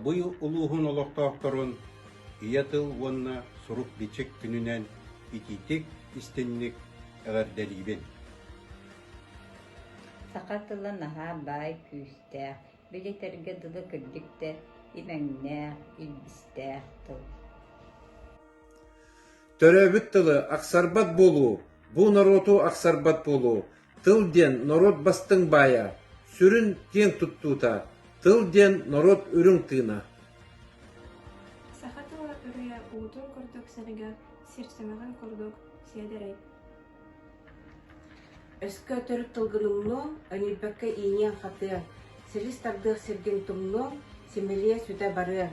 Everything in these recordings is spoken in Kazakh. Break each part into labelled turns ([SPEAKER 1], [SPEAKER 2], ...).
[SPEAKER 1] Абый улуғын олықтақтырын, иятыл онна сұруқ бичек күнінен ититик истенник әғәрдәлейбен.
[SPEAKER 2] Сақатылы наға бай күйістәқ, білетерге дылы күрдікті, имәңнәқ, илбістәқ тыл.
[SPEAKER 3] Төрөбүт тылы аксарбат болу, бу народу аксарбат болу, тыл ден народ бастың бая, сүрін тең туттута, тыл ден народ үрің тыына.
[SPEAKER 4] Сахатыла үрия уутун курдук сәнеге сирсемеген курдук сиедерей.
[SPEAKER 5] Өскө төрүп тылгынымно, өнүлбекке ийнен хаты, селис тагдык серген тумно, семелие сүтә бары.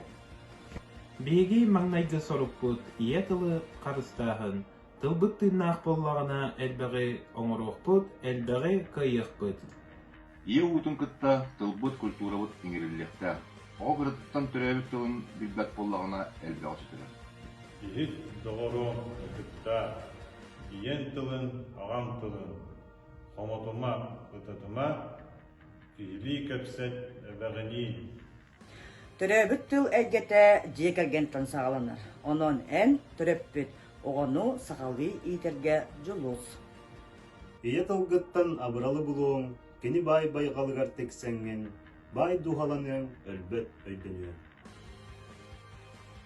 [SPEAKER 6] Беги маңнайды соруппут, ие тылы қарыстағын, тылбыт тыйнақ боллағына әлбәғі оңырықпут, әлбәғі кайықпут.
[SPEAKER 7] Ие уутун кытта тылбыт культурабыт иңириллехтә. Оғырыттан төрәбіт тылын билбәт боллағына әлбәғі сүтілер.
[SPEAKER 8] Ихит доғыру кытта, иен тылын, ағам тылын, қомотыма, ұтатыма, киһили көпсет әбәғini.
[SPEAKER 9] Төрөбүт тыл әлгәтә жекерген тансағаланыр. Онон ән төрөппүт, оғану сақалы итерге жолос.
[SPEAKER 10] Ие тылгыттан абыралы булуң, кені бай байғалығар тексәңген, бай духаланың өлбөт өйдөнү.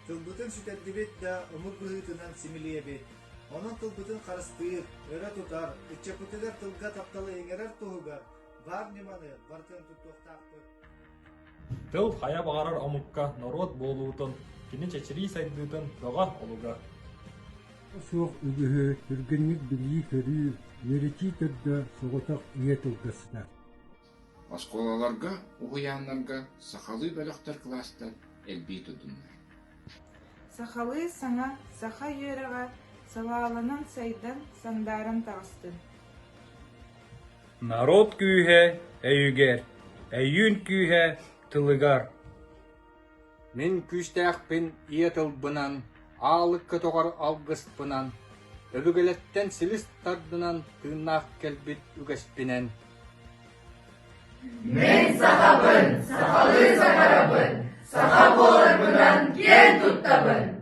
[SPEAKER 11] Тылбытын сүтәддибет да ымыр бұхытынан симилиебет. Onun tılbıtın karıspıyır, öyle tutar, içepüteler tılga taptalı eğerer tuğugar, var nimanı, vartın tutuqtaqtır.
[SPEAKER 12] Тыл хая бағарар омукка народ болуутун, кини чечери сайдыытын доға олуга.
[SPEAKER 13] Соқ үгігі түргенник білі көрі, ерети түрді соғытақ ие тылгасына.
[SPEAKER 14] Осколаларга, уғыянларга сақалы бөліқтер кластар әлбей тұдынлар.
[SPEAKER 4] Сахалы саңа, саха йөріға, салаланын сайдан сандарын тағыстын.
[SPEAKER 12] Народ күйе әйюгер, әйюн күйе тылыгар.
[SPEAKER 15] Мен күстәқпін ие тылбынан, алыққы тоғар алғыстпынан, өбігілеттен сіліс тардынан тыынақ кәлбіт үгәспінен.
[SPEAKER 16] Мен сахабын, сахалы сахарабын, сахаб олар бұнан кен тұттабын.